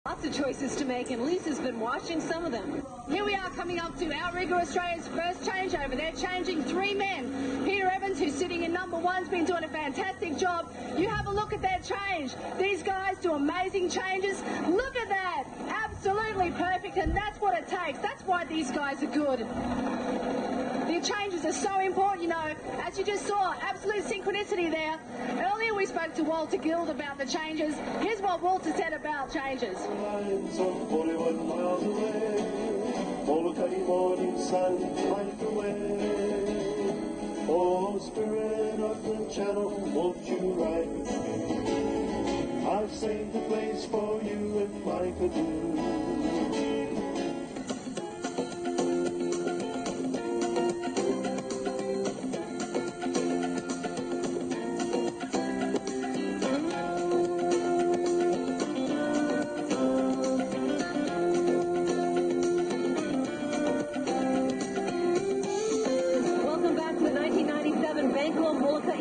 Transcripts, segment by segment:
Lots of choices to make, and Lisa's been watching some of them. Here we are coming up to Outrigger Australia's first changeover. They're changing 3 men. Peter Evans, who's sitting in number 1's been doing a fantastic job. You have a look at their change. These guys do amazing changes. Look at that. Absolutely perfect, and that's what it takes. That's why these guys are good. The changes are so important, you know. As you just saw, absolute synchronicity there. Earlier we spoke to Walter Guild about the changes. Here's what Walter said about changes. Lines of 41 miles away, Molokai morning sun light away. Oh, spirit of the channel, won't you ride with me? I've saved a place for you in my canoe.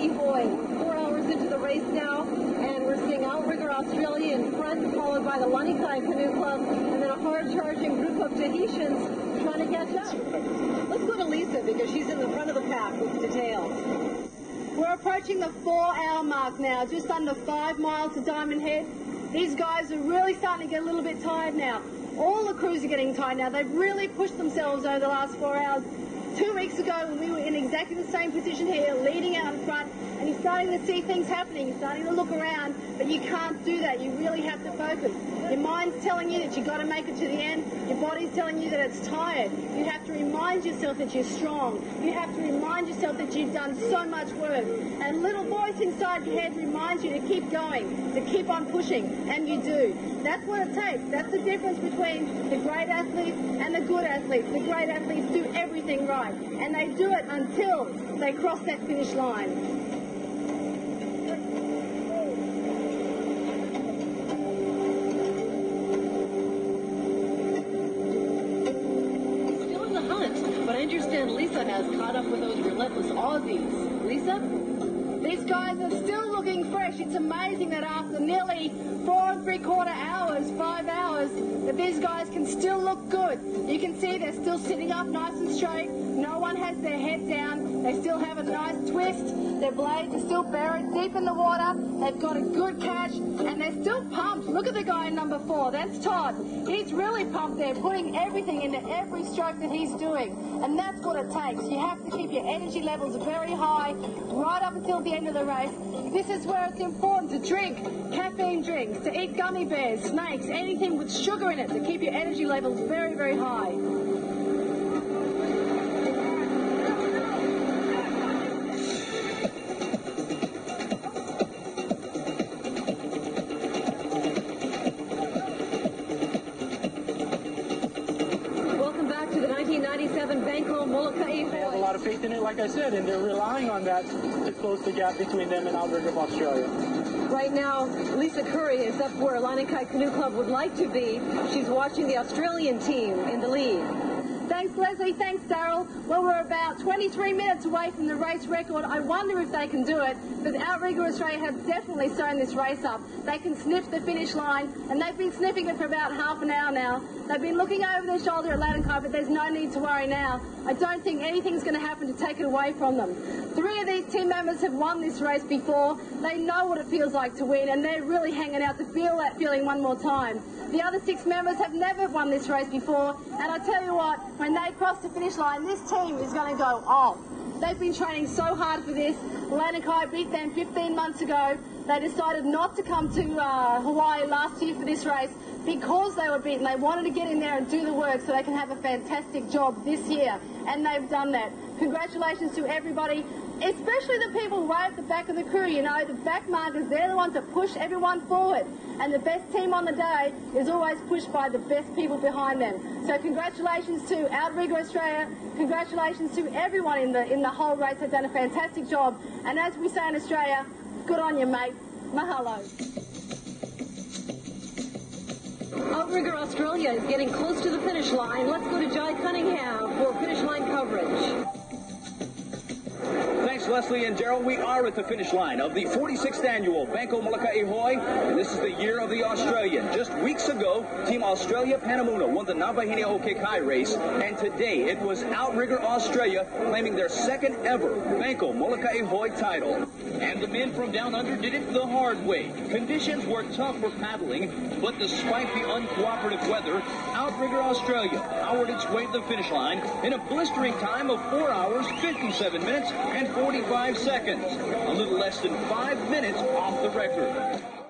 Boy, 4 hours into the race now, and we're seeing Outrigger Australia in front, followed by the Lanikai Canoe Club, and then a hard-charging group of Tahitians trying to catch up. Let's go to Lisa, because she's in the front of the pack with details. We're approaching the 4-hour mark now, just under 5 miles to Diamond Head. These guys are really starting to get a little bit tired now. All the crews are getting tired now. They've really pushed themselves over the last 4 hours. 2 weeks ago, when we were in exactly the same position here, leading out in front, and you're starting to see things happening, you're starting to look around, but you can't do that. You really have to focus. Your mind's telling you that you've got to make it to the end. Your body's telling you that it's tired. You have to remind yourself that you're strong. You have to remind yourself that you've done so much work. And a little voice inside your head reminds you to keep going, to keep on pushing, and you do. That's what it takes. That's the difference between the great athletes and the good athletes. The great athletes do everything right, and they do it until they cross that finish line. Still in the hunt, but I understand Lisa has caught up with those relentless Aussies. Lisa? These guys are still looking fresh. It's amazing that after nearly 4 3/4 hours, 5 hours, that these guys can still look good. You can see they're still sitting up nice and straight. No one has their head down. They still have a nice twist. Their blades are still buried deep in the water. They've got a good catch, and they're still pumped. Look at the guy in number 4. That's Todd. He's really pumped there, putting everything into every stroke that he's doing. And that's what it takes. You have to keep your energy levels very high right up until the end of the race. This is where it's important to drink caffeine drinks, to eat gummy bears, snakes, anything with sugar in it to keep your energy levels very, very high. Welcome back to the 1997 Banco Molokai. They have a lot of faith in it, like I said, and they're relying on that to close the gap between them and Outrigger of Australia. Right now, Lisa Curry is up where Lanikai Canoe Club would like to be. She's watching the Australian team in the lead. Thanks, Leslie. Thanks, Daryl. Well, we're about 23 minutes away from the race record. I wonder if they can do it, because Outrigger Australia has definitely sewn this race up. They can sniff the finish line, and they've been sniffing it for about half an hour now. They've been looking over their shoulder at Lanikai, but there's no need to worry now. I don't think anything's going to happen to take it away from them. 3 of these team members have won this race before. They know what it feels like to win, and they're really hanging out to feel that feeling one more time. The other 6 members have never won this race before, and I tell you what, when they cross the finish line, this team is going to go off. They've been training so hard for this. Lanikai beat them 15 months ago. They decided not to come to Hawaii last year for this race because they were beaten. They wanted to get in there and do the work so they can have a fantastic job this year, and they've done that. Congratulations to everybody, especially the people right at the back of the crew. You know, the back markers, they're the ones that push everyone forward, and the best team on the day is always pushed by the best people behind them. So congratulations to Outrigger Australia, congratulations to everyone in the whole race. They've done a fantastic job, and as we say in Australia, good on you, mate. Mahalo. Outrigger Australia is getting close to the finish line. Let's go to Jai Cunningham for finish line coverage. Thanks, Thanks, Leslie and Daryl. We are at the finish line of the 46th annual Banco Molokai Hoi, and this is the year of the Australian. Just weeks ago, Team Australia Panamuna won the Navahine Okekai race, and today it was Outrigger Australia claiming their second ever Banco Molokai Hoi title. And the men from down under did it the hard way. Conditions were tough for paddling, but despite the uncooperative weather, Outrigger Australia powered its way to the finish line in a blistering time of 4 hours, 57 minutes, and 45 seconds. A little less than 5 minutes off the record.